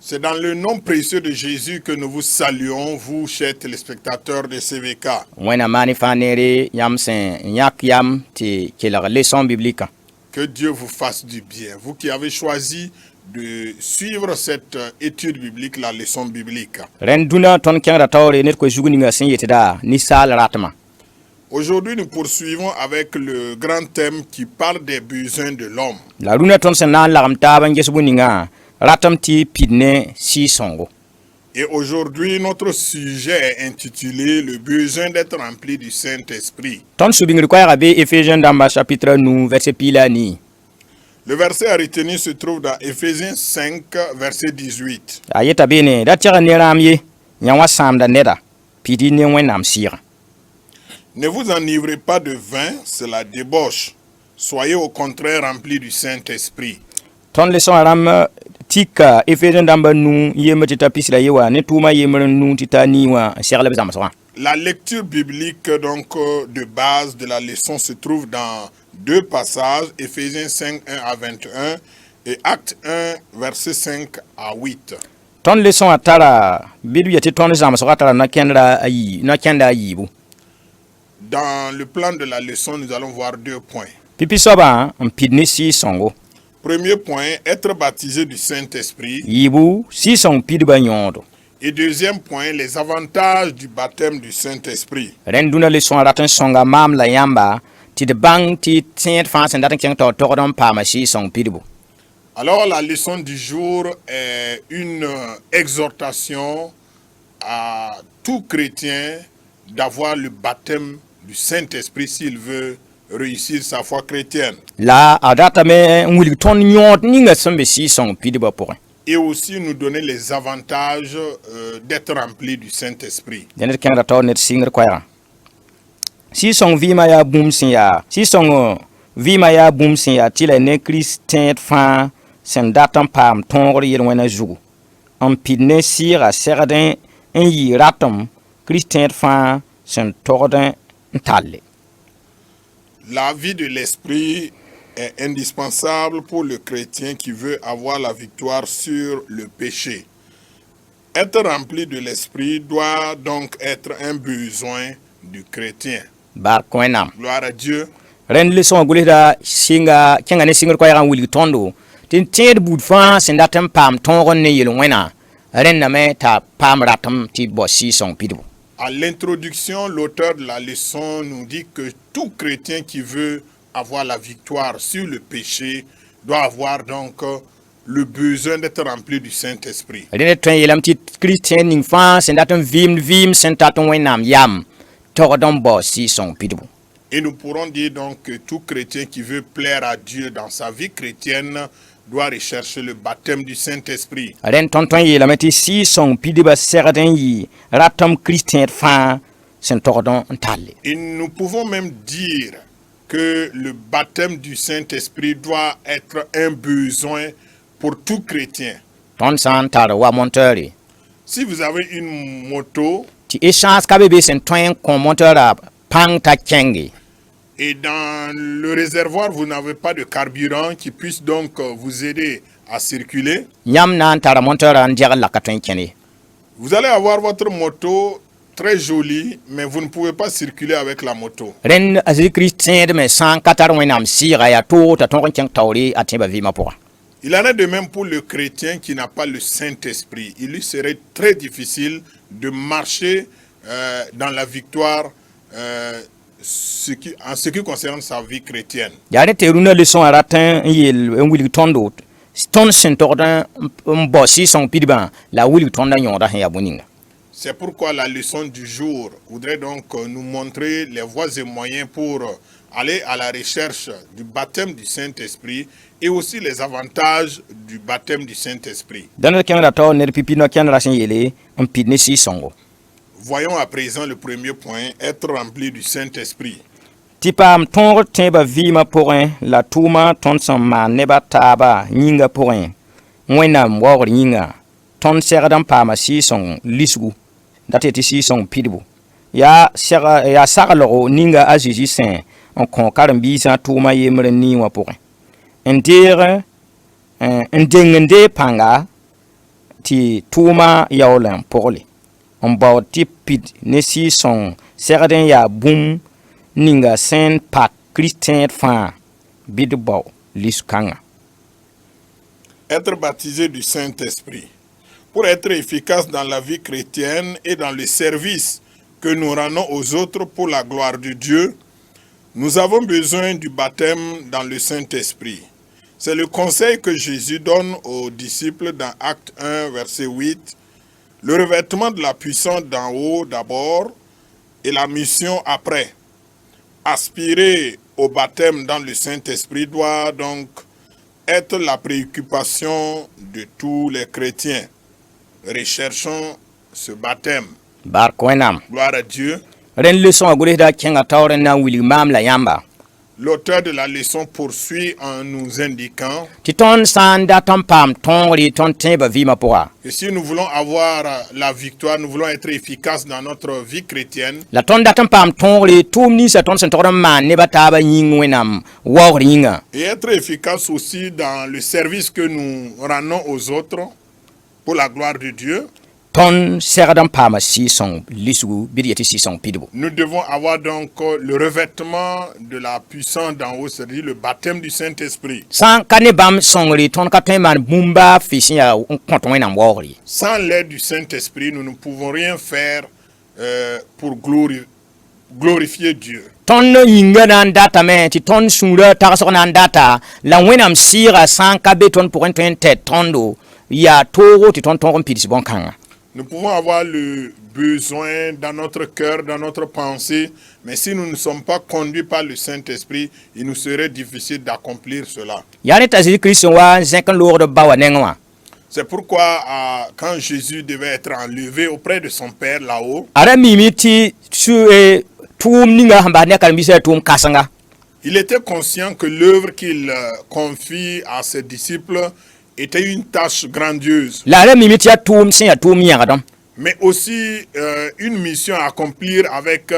C'est dans le nom précieux de Jésus que nous vous saluons, vous, chers téléspectateurs de CVK. Que Dieu vous fasse du bien. Vous qui avez choisi de suivre cette étude biblique, la leçon biblique. Aujourd'hui, nous poursuivons avec le grand thème qui parle des besoins de l'homme. Et aujourd'hui, notre sujet est intitulé « Le besoin d'être rempli du Saint-Esprit ». Le verset à retenir se trouve dans Éphésiens 5, verset 18. Ne vous enivrez pas de vin, c'est la débauche. Soyez au contraire remplis du Saint-Esprit. La lecture biblique donc de base de la leçon se trouve dans deux passages, Éphésiens 5, 1 à 21 et Actes 1, verset 5 à 8. Dans le plan de la leçon, nous allons voir deux points. Premier point, être baptisé du Saint-Esprit. Et deuxième point, les avantages du baptême du Saint-Esprit. Alors la leçon du jour est une exhortation à tout chrétien d'avoir le baptême du Saint-Esprit s'il veut réussir sa foi chrétienne. Et aussi nous donner les avantages d'être rempli du Saint-Esprit. La vie de l'esprit est indispensable pour le chrétien qui veut avoir la victoire sur le péché. Être rempli de l'esprit doit donc être un besoin du chrétien. Gloire à Dieu. À l'introduction, l'auteur de la leçon nous dit que tout chrétien qui veut avoir la victoire sur le péché doit avoir donc le besoin d'être rempli du Saint-Esprit. Et nous pourrons dire donc que tout chrétien qui veut plaire à Dieu dans sa vie chrétienne doit rechercher le baptême du Saint-Esprit. Et nous pouvons même dire que le baptême du Saint-Esprit doit être un besoin pour tout chrétien. Si vous avez une moto, et dans le réservoir, vous n'avez pas de carburant qui puisse donc vous aider à circuler, vous allez avoir votre moto très jolie, mais vous ne pouvez pas circuler avec la moto. Il en est de même pour le chrétien qui n'a pas le Saint-Esprit. Il lui serait très difficile de marcher dans la victoire en ce qui concerne sa vie chrétienne. C'est pourquoi la leçon du jour voudrait donc nous montrer les voies et moyens pour aller à la recherche du baptême du Saint-Esprit et aussi les avantages du baptême du Saint-Esprit. Voyons à présent le premier point, être rempli du Saint-Esprit. Ndere ndengende panga ti tuma yaolan pogli. On baw ti pit ne si son serden ya boom ninga sen pak Christian fan bidbaw liskanga. Être baptisé du Saint-Esprit. Pour être efficace dans la vie chrétienne et dans le service que nous rendons aux autres pour la gloire de Dieu, nous avons besoin du baptême dans le Saint-Esprit. C'est le conseil que Jésus donne aux disciples dans Acte 1, verset 8. Le revêtement de la puissance d'en haut d'abord et la mission après. Aspirer au baptême dans le Saint-Esprit doit donc être la préoccupation de tous les chrétiens. Recherchons ce baptême. Barkoenam. Gloire à Dieu. Ren leçon agure da kenga tawren na wili mam la yamba. L'auteur de la leçon poursuit en nous indiquant Titon sanda tampam tongri ton temba vima poa. que si nous voulons avoir la victoire, nous voulons être efficaces dans notre vie chrétienne, La ton datam pam tongri tumni sa ton sentoram man ne bataba yingwenam wawringa. et être efficaces aussi dans le service que nous rendons aux autres pour la gloire de Dieu, Ton seradam pama si son lisu bidiyati si son pidbo. nous devons avoir donc le revêtement de la puissance d'en haut, c'est-à-dire le baptême du Saint-Esprit. San kane bam songri ton kapten man bumba fisia kontonwenam wawri. Sans l'aide du Saint-Esprit, nous ne pouvons rien faire pour glorifier Dieu. Ton yinga nan data men ti ton sura tagasok nan data la wenam sira san kabe ton pour tet tondo ya toro ti ton ton pidisi bon kanga. Nous pouvons avoir le besoin dans notre cœur, dans notre pensée, mais si nous ne sommes pas conduits par le Saint-Esprit, il nous serait difficile d'accomplir cela. Yani tazi Christ wa zenkan lord bawa nengwa. C'est pourquoi quand Jésus devait être enlevé auprès de son Père là-haut, Ara mimiti su tum ninga hamba ne kan bisa tum kasanga. il était conscient que l'œuvre qu'il confie à ses disciples était une tâche grandiose, La ara mimiti ya tum sin ya tum yangadam. mais aussi une mission à accomplir avec,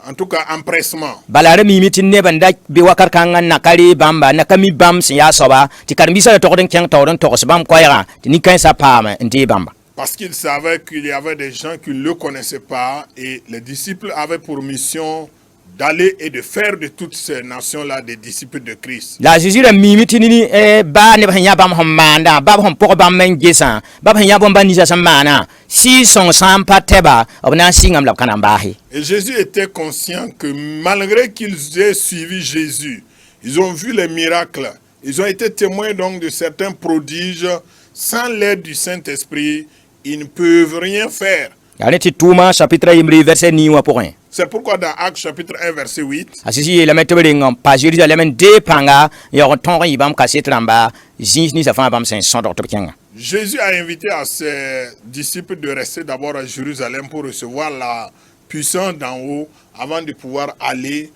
en tout cas, empressement. Balare mimiti ne banda be wakar kanga nakari bamba nakami bam sin ya soba ti kan bisa to den keng to den to bam koyra ti ni kan sa pama ndi bamba. Parce qu'il savait qu'il y avait des gens qui ne le connaissaient pas et les disciples avaient pour mission d'aller et de faire de toutes ces nations-là des disciples de Christ. La jizira mimiti ni ba ne banya bam homanda ba hom poko bam men gesa ba banya bam banisa samana si son sampa teba obna singam lab kanambahi. Et Jésus était conscient que malgré qu'ils aient suivi Jésus, ils ont vu les miracles, ils ont été témoins donc de certains prodiges, sans l'aide du Saint-Esprit, ils ne peuvent rien faire. Yani ti tuma chapitre imri verset ni wa point. C'est pourquoi dans Actes chapitre 1 verset 8, Asisi la metebe ngam pa Jérusalem de panga ya ton ibam kasetramba zins ni sa fa bam sen son docteur kenga. Jésus a invité à ses disciples de rester d'abord à Jérusalem pour recevoir la puissance d'en haut avant de pouvoir aller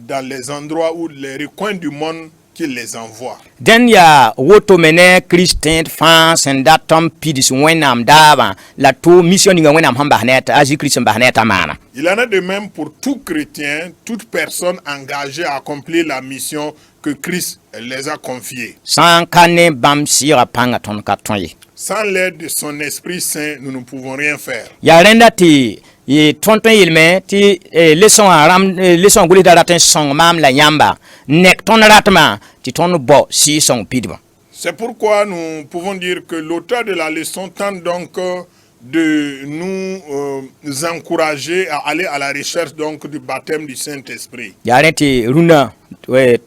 dans les endroits où les recoins du monde qu'il les envoie. Den ya woto mene Christian fans and that tom pidis wenam dava la to mission nga wenam hamba net aji Christian bahneta mana. Il en est de même pour tout chrétien, toute personne engagée à accomplir la mission que Christ les a confiée. San kane bam sira panga ton katonye. Sans l'aide de son Esprit Saint, nous ne pouvons rien faire. Ya renda ti ye tonton ilme ti leçon ram leçon guli da ratin song mam la yamba nek ton ratma ti ton bo si song pidba. C'est pourquoi nous pouvons dire que l'auteur de la leçon tente donc de nous encourager à aller à la recherche donc du baptême du Saint-Esprit. Ya renti runa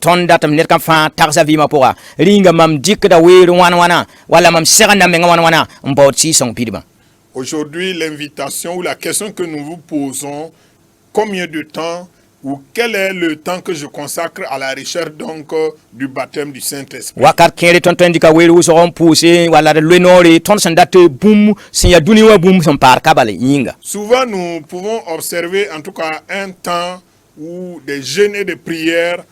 ton datam net kan fa taxa vima poa ringa mam dikda we wana wala mam seranda menga wana mbo si song pidba. Aujourd'hui, l'invitation ou la question que nous vous posons, combien de temps ou quel est le temps que je consacre à la recherche donc du baptême du Saint-Esprit? Wakar kere ton tandika weru so on pousse wala le nori ton sandate boom sin ya duni wa boom son par kabale yinga. Souvent, nous pouvons observer en tout cas un temps où des jeûnes et des prières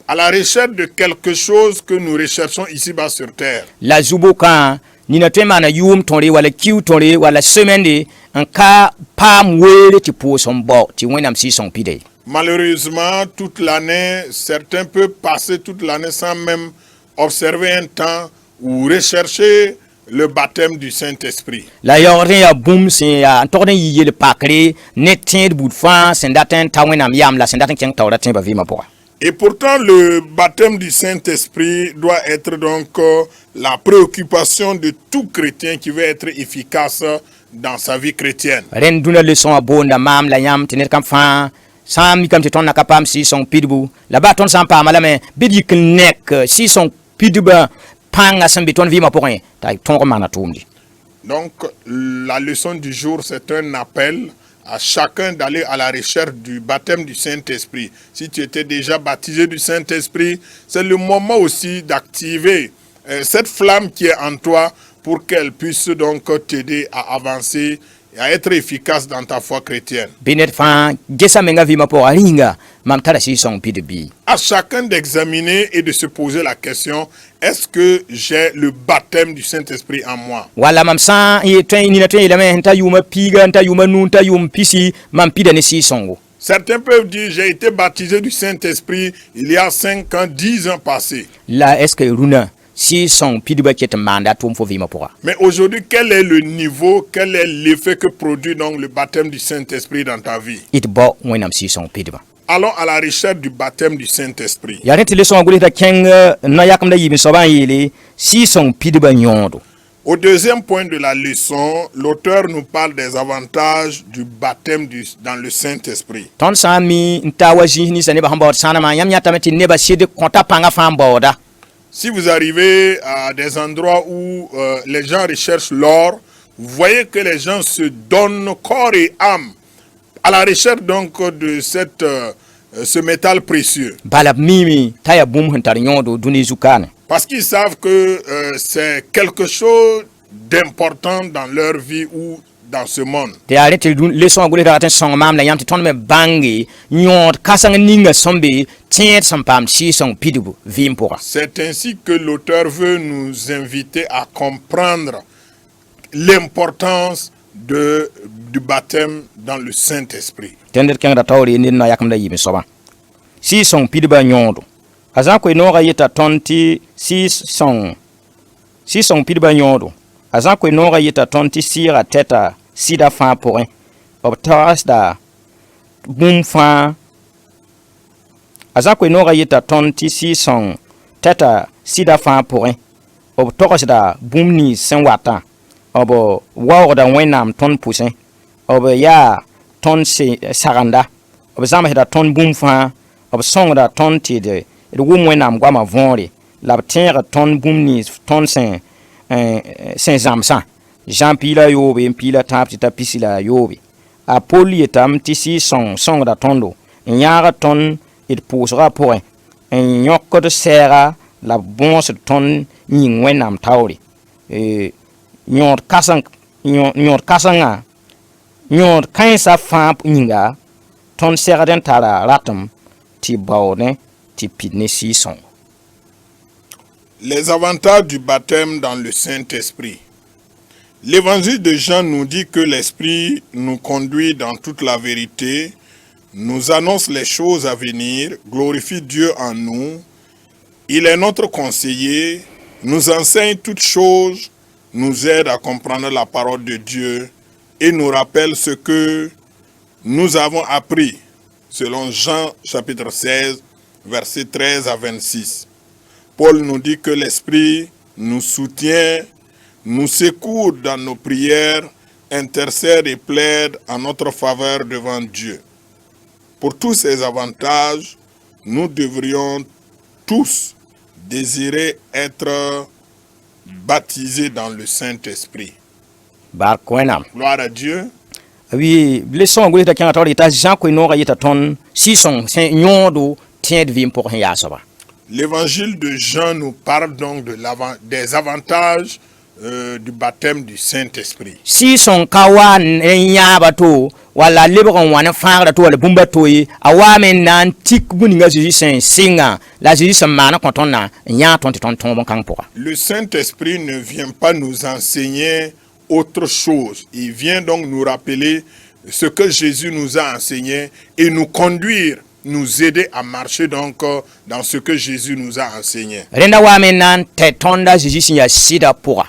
à la recherche de quelque chose que nous recherchons ici-bas sur terre. La zuboka nina tema na yum tonri wala kiu tonri wala semaine en ka pam wele ti po son bo ti wenam si son pide. Malheureusement, toute l'année, certains peuvent passer toute l'année sans même observer un temps ou rechercher le baptême du Saint-Esprit. La yorne ya boom sin ya tokden yi le pakre net tien bout fa sen daten tawenam yam la sen daten ken tawda tin ba vi ma poa. Et pourtant, le baptême du Saint-Esprit doit être donc la préoccupation de tout chrétien qui veut être efficace dans sa vie chrétienne. Ren duna leçon abonda mam la yam tenet kam fa sam mi kam te ton nakapam si son pidbu la ba ton sam pa mala me bidi nek si son pidba panga sam biton vi ma poa ta ton ko mana tumdi. Donc, la leçon du jour, c'est un appel à chacun d'aller à la recherche du baptême du Saint-Esprit. Si tu étais déjà baptisé du Saint-Esprit, c'est le moment aussi d'activer cette flamme qui est en toi pour qu'elle puisse donc t'aider à avancer et à être efficace dans ta foi chrétienne. Binet fa gesa menga vi ma poa ringa mam tara si son pidbi. À chacun d'examiner et de se poser la question, est-ce que j'ai le baptême du Saint-Esprit en moi? Wala mam sa e twen ni na twen le men ta yuma piga ta yuma nun ta yum pisi mam pida ne si songo. Certains peuvent dire, j'ai été baptisé du Saint-Esprit il y a 5 ans, 10 ans passés. La est-ce que runa si son pidba qui est mandat tum fo vi ma poa. Mais aujourd'hui, quel est le niveau, quel est l'effet que produit donc le baptême du Saint-Esprit dans ta vie? It bo wenam si son pidba. Allons à la recherche du baptême du Saint-Esprit. Ya rete leçon gule ta keng na yakam da yimi soban yele si son pidba nyondo. Au deuxième point de la leçon, l'auteur nous parle des avantages du baptême dans le Saint-Esprit. Ton sami ntawaji ni sane ba hamba sana ma yam yata meti neba shede konta panga famba da. Si vous arrivez à des endroits où les gens recherchent l'or, vous voyez que les gens se donnent corps et âme à la recherche donc de ce métal précieux. Balab mimi taya boom huntar nyondo duni zukane. Parce qu'ils savent que c'est quelque chose d'important dans leur vie ou dans ce monde. Te arete leçon gule ta son mam la yam te ton me bangi nyond kasang ninga sombe tient son pam si son pidbu vim pora. C'est ainsi que l'auteur veut nous inviter à comprendre l'importance du baptême dans le Saint-Esprit. Tender ken da tawri ni na yakam da yimi soba. Si son pidba nyondo. Azan ko no ga yeta tonti si son pidba nyondo. Azan ko no ga yeta tonti sira teta sida fa pour un. Obtas da boom fa. Azan ko no ga yeta tonti si son teta sida fa pour un. Obtos da boom ni sen wata. Obo wa da wenam ton poussin. Obo ya ton se saranda. Obo zama da ton boom fa. Obo song da ton ti de le wum wenam gwa ma vonre la terre ton boom ni ton sen zamsa Jean pila yobe pila tap ta pisila yobe a poli etam tisi song da tondo nyara ton it posera pour en nyoko de sera la bon se ton nyin wenam tawri nyor kasanga nyor kainsa fa nyinga ton sera den tara ratum ti baone ti pidne si son. Les avantages du baptême dans le Saint-Esprit. L'évangile de Jean nous dit que l'Esprit nous conduit dans toute la vérité, nous annonce les choses à venir, glorifie Dieu en nous. Il est notre conseiller, nous enseigne toutes choses, nous aide à comprendre la parole de Dieu et nous rappelle ce que nous avons appris, selon Jean chapitre 16, versets 13 à 26. Paul nous dit que l'Esprit nous soutient, nous secourt dans nos prières, intercède et plaide en notre faveur devant Dieu. Pour tous ces avantages, nous devrions tous désirer être baptisés dans le Saint-Esprit. Gloire à Dieu. Oui, leçon gule ta kan tawri ta Jean ko no ga yeta ton si son sen nyondo tient vim pour ya soba. L'évangile de Jean nous parle donc des avantages du baptême du Saint-Esprit. Si son kawan nya bato wala lebron wana fara to wala bumba toyi awamen nan tik buninga Jésus sen singa la Jésus se mana kontona nya ton bon kan pour. Le Saint-Esprit ne vient pas nous enseigner autre chose. Il vient donc nous rappeler ce que Jésus nous a enseigné et nous conduire, nous aider à marcher donc dans ce que Jésus nous a enseigné. rẽnda wa me nan tɛ tõnda Zeezi sẽn yaa sɩda pʋga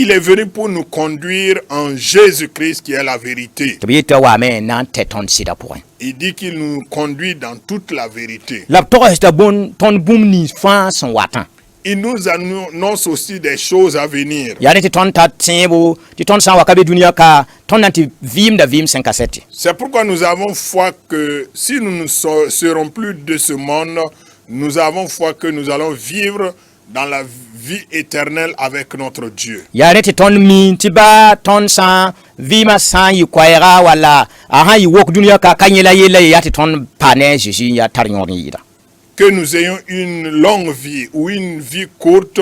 Il est venu pour nous conduire en Jésus-Christ qui est la vérité. tɩ b yetɩ wa me nan tɛ tõnd sɩda pʋgẽ Il dit qu'il nous conduit dans toute la vérité. la b togsda tõnd bũmb nins fãa sẽn watã Il nous annonce aussi des choses à venir. yaa ne tɩ tõnd tar tẽebo tɩ tõnd sã n wa ka be dũniyã ka tõnd na n tɩ vɩɩmda vɩɩm sẽn ka sɛte C'est pourquoi nous avons foi que si nous ne serons plus de ce monde, nous avons foi que nous allons vivre dans la vie éternelle avec notre Dieu. yaa ne tɩ tõnd miin tɩ baa tõnd sã vɩɩmã sã n yɩ koɛɛga walla a sã n yɩ wok dũniyã ka yẽla yella ye yaa tɩ tõnd pa ne a Zeezi n yaa tar yõod n yɩɩda Que nous ayons une longue vie ou une vie courte,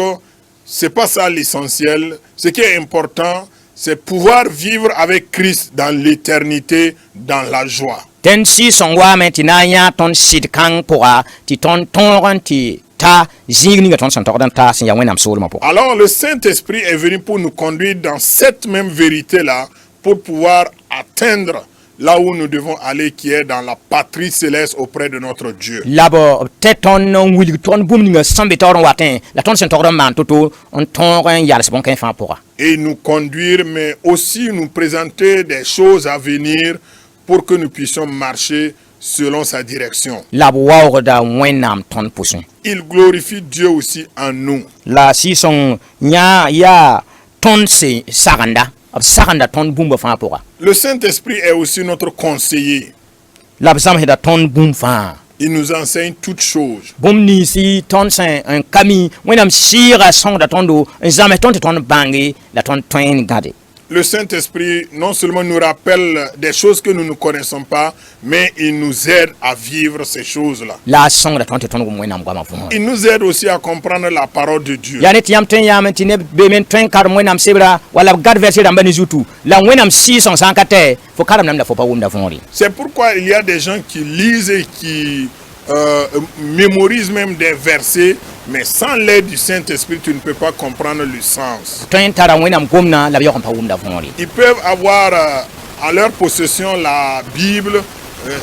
c'est pas ça l'essentiel. Ce qui est important, c'est pouvoir vivre avec Christ dans l'éternité, dans la joie. tẽnd sɩɩsõng waame tɩ na n yãa tõnd sɩd kãng pʋga tɩ tõnd tõog n tɩ ta zĩig ninga tõnd sẽn togd n ta sẽn yaa wẽnnaam soolmã pʋga Alors le Saint-Esprit est venu pour nous conduire dans cette même vérité-là, pour pouvoir atteindre là où nous devons aller, qui est dans la patrie céleste auprès de notre Dieu. la b tɛ tõnd n wilg tõnd bũmb ninga sẽn be taoor n watẽ la tõnd sẽn togd n maan to-to n tõog n yals bõn-kẽ fãa pʋga Et nous conduire, mais aussi nous présenter des choses à venir pour que nous puissions marcher selon sa direction. la b waoogda wẽnnaam tõnd pʋsẽ Il glorifie Dieu aussi en nous. la sɩɩsõng yã yaa tõnd sagenda b sagenda tõnd bũmba fãa pʋga Le Saint-Esprit est aussi notre conseiller. la b zãmsda tõnd bũmb fãa Il nous enseigne toutes choses. bũmb ninsi tõnd sẽn n ka mi wẽnnaam sɩɩga sõngda tõndo n zãms tõnd tɩ tõnd bãnge la tõnd tõe n gãde Le Saint-Esprit non seulement nous rappelle des choses que nous ne connaissons pas, mais il nous aide à vivre ces choses-là. la a sõngda tõnd tɩ tõnd gom wẽnnaam goamã vũmã Il nous aide aussi à comprendre la parole de Dieu. yaa ne tɩ yãmb tõe n yaame tɩ neb beeme n tõe n karem wẽnnaam sebra walla b gad vɛrse rãmba ne zutu la wẽnnaam sɩɩsõng sã n ka tɛ fo karem nam la fo pa wʋmda võore C'est pourquoi il y a des gens qui lisent et qui mémorisent même des versets, mais sans l'aide du Saint-Esprit, tu ne peux pas comprendre le sens. tõe n tara wẽnnaam gomdã la b yaoog n pa wʋmda võore Ils peuvent avoir à leur possession la Bible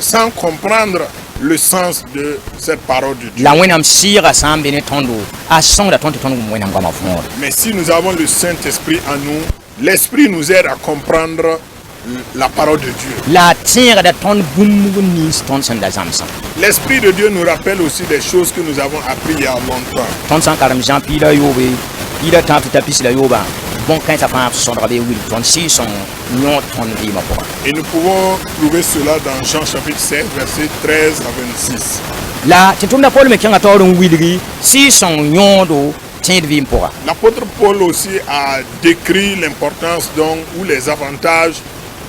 sans comprendre le sens de cette parole de Dieu. la wẽnnaam sɩɩga sã n be ne tõndo a sõngda tõnd tɩ tõnd gom wẽnnaam goamã võore Mais si nous avons le Saint-Esprit en nous, l'Esprit nous aide à comprendre la parole de Dieu. la a tẽegda tõnd bũmb nins tõnd sẽn da zãmsã L'Esprit de Dieu nous rappelle aussi des choses que nous avons appris il y a longtemps. tõnd sã n karem Jean piila yoobe piila tãab tɩ ta pis la yooba bõn-kãensã fãa sõdga be wil tõnd sɩɩsõng yõod tõnd vɩɩmã pʋga Et nous pouvons trouver cela dans Jean chapitre 7, versets 13 à 26. la tɩ tʋmda paul me kẽngã taoor n wilgi sɩɩsõng yõodo tẽed vɩɩm pʋga L'apôtre Paul aussi a décrit l'importance donc ou les avantages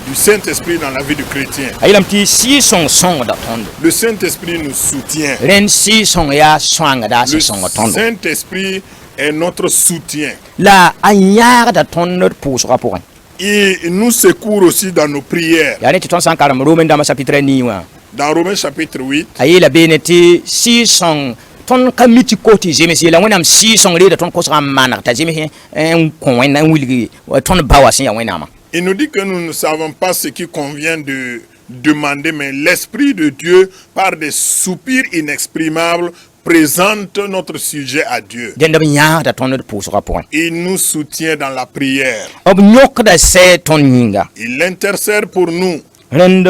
du Saint-Esprit dans la vie du chrétien. a yeelame tɩ sɩɩsõng sõngda tõndo Le Saint-Esprit nous soutient. rẽnd sɩɩsõng yaa sõangda Le sẽn sõng tõndo Saint-Esprit est notre soutien. la a yãagda tõnd d pʋʋsgã pʋgẽ Il nous secourt aussi dans nos prières. yaa ne tɩ tõnd sã n karem romen dãmbã chapitre 9 wã Dans Romains chapitre 8, a yeela beene tɩ sɩɩsõng tõnd ka mi tɩ kos tɩ zems yeela wẽnnaam sɩɩsõng reeda tõnd kosgã n maneg t'a zems n kõ wẽnnaam n wilgi tõnd ba wa sẽn yaa wẽnnaamã il nous dit que nous ne savons pas ce qui convient de demander, mais l'Esprit de Dieu, par des soupirs inexprimables, présente notre sujet à Dieu. dẽnd b yãagda tõnd d pʋʋsgã pʋgẽ Il nous soutient dans la prière. b yõkda sɛ tõnd yĩnga Il intercède pour nous. rẽnd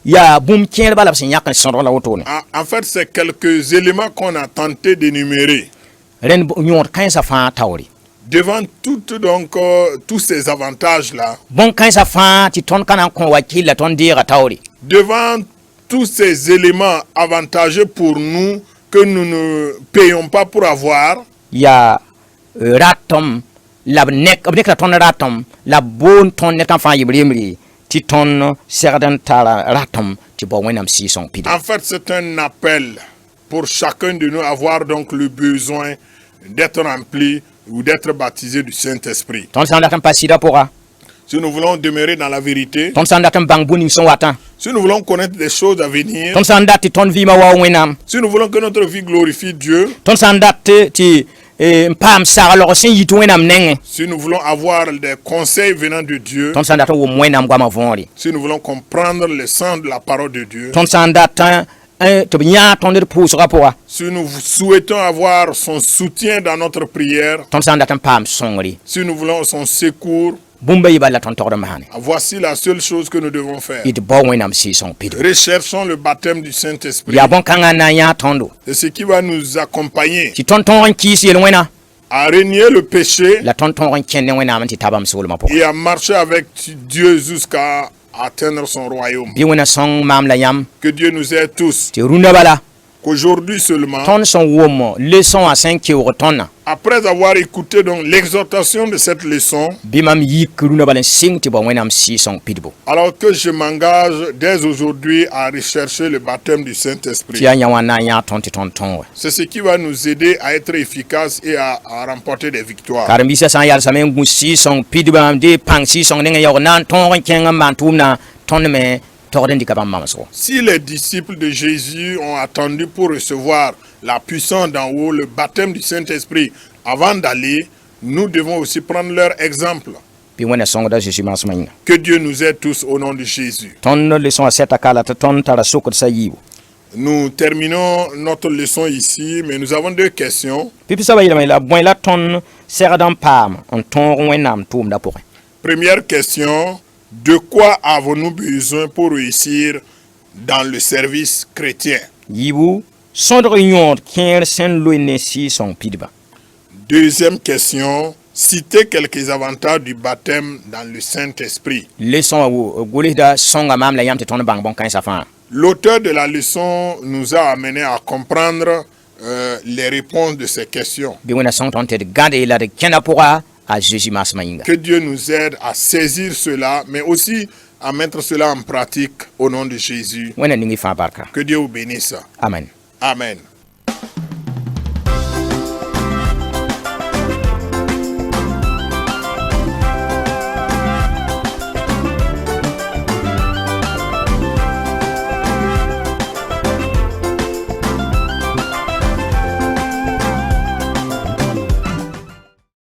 yaa bũmb kẽer bala b sẽn yãk n sõdg la wotone En fait, c'est quelques éléments qu'on a tenté d'énumérer. rẽnd yõod kãensã fãa taoore Devant tous ces avantages-là, bõn-kãensã fãa tɩ tõnd ka na n kõ wakɩl la tõnd deega taoore devant tous ces éléments avantageux pour nous que nous ne payons pas pour avoir, yaa ratem la b nekra tõnd ratem la b boon tõnd ned kã fãa yɩb remre tɩ tõnd segd n tara ratem tɩ bao wẽnnaam sɩɩsõng pid en fait, c'est un appel pour chacun de nous avoir donc le besoin d'être rempli ou d'être baptisé du Saint-Esprit. tõnd sã n dat n pa sɩda pʋga Si nous voulons demeurer dans la vérité, tõnd sã n dat n bãng bũ ning sẽn watã si nous voulons connaître des choses à venir, tõnd sã n dat tɩ tõnd vɩɩmã wao wẽnnaam si nous voulons que notre vie glorifie Dieu, tõnd sã n dat tɩ pam sagalog sen yit wẽnnaam nengẽ si nous voulons avoir des conseils venant de Dieu, tõnd sã n dat n wʋm wẽnnaam goamã võore si nous voulons comprendre le sens de la parole de Dieu, tõnd sã n dat tɩ b yãa tõnd d pʋʋsgã pʋga si nous souhaitons avoir son soutien dans notre prière, tõnd sã n dat n paam sõngre si nous voulons son secours, bũmba yɩ bala tõnd togd n masne voici la seule chose que nous devons faire. d bao wẽnnaam sɩɩsõng pid Recherchons le baptême du Saint-Esprit. yaa bõn-kãngã n na n yãa tõndo C'est ce qui va nous accompagner tɩ tõnd tõog n kɩɩs yel-wẽna à régner le péché la tõnd tõog n kẽnd ne wẽnnaam n tɩ tabam soolmã pʋgẽ et à marcher avec Dieu jusqu'à atteindre son royaume. bɩ wẽna sõng maam la yãmb Que Dieu nous aide tous. tɩ rũndã bala Qu'aujourd'hui seulement, tõnd sẽn wʋm leçon wã sẽn keoog tõndã après avoir écouté donc l'exhortation de cette leçon, bɩ mam yik rũndã bala n sɩng tɩ bao wẽnnaam sɩɩsõng pidbo alors que je m'engage dès aujourd'hui à rechercher le baptême du tɩ Saint-Esprit, yaa yã wã n na n yãa tõnd tɩ tõnd tõog c'est ce qui va nous aider à être efficaces et à remporter des victoires. karen-biisã sã n yalsame n gũ sɩɩsõng pidbã de pãng sɩɩsõng nengẽ yaoog na n tõog n kẽng n maan tʋʋmdã tõnd me togd n dɩka bãmb mamsgo Si les disciples de Jésus ont attendu pour recevoir la puissance d'en haut, le baptême du Saint-Esprit, avant d'aller, nous devons aussi prendre leur exemple. bɩ wẽna sõngda zeezi maasmã yĩnga Que Dieu nous aide tous au nom de Jésus. tõnd leçon wã sɛta ka la tɩ tõnd tara sokd-sã yiibu Nous terminons notre leçon ici, mais nous avons deux questions. pipi-soabã yeelame la bõe la tõnd segd n paam n tõog wẽnnaam tʋʋmdã pʋgẽ Première question, de quoi avons-nous besoin pour réussir dans le service chrétien? yiibu sõdg yõod kẽer sẽn loe ne sɩɩsõng pidbã Deuxième question, citez quelques avantages du baptême dans le Saint-Esprit. leçon wã gʋlsda sõnga maam la yãmb tɩ tõnd bãng bõn-kãensã fãa L'auteur de la leçon nous a amené à comprendre les réponses de ces questions. bɩ wẽna sõng tõnd tɩ d gãd la d kẽna pʋga a zeezi maasmã yĩnga Que Dieu nous aide à saisir cela, mais aussi à mettre cela en pratique au nom de Jésus. wẽna ning y fãa barka Que Dieu vous bénisse. amen Amen.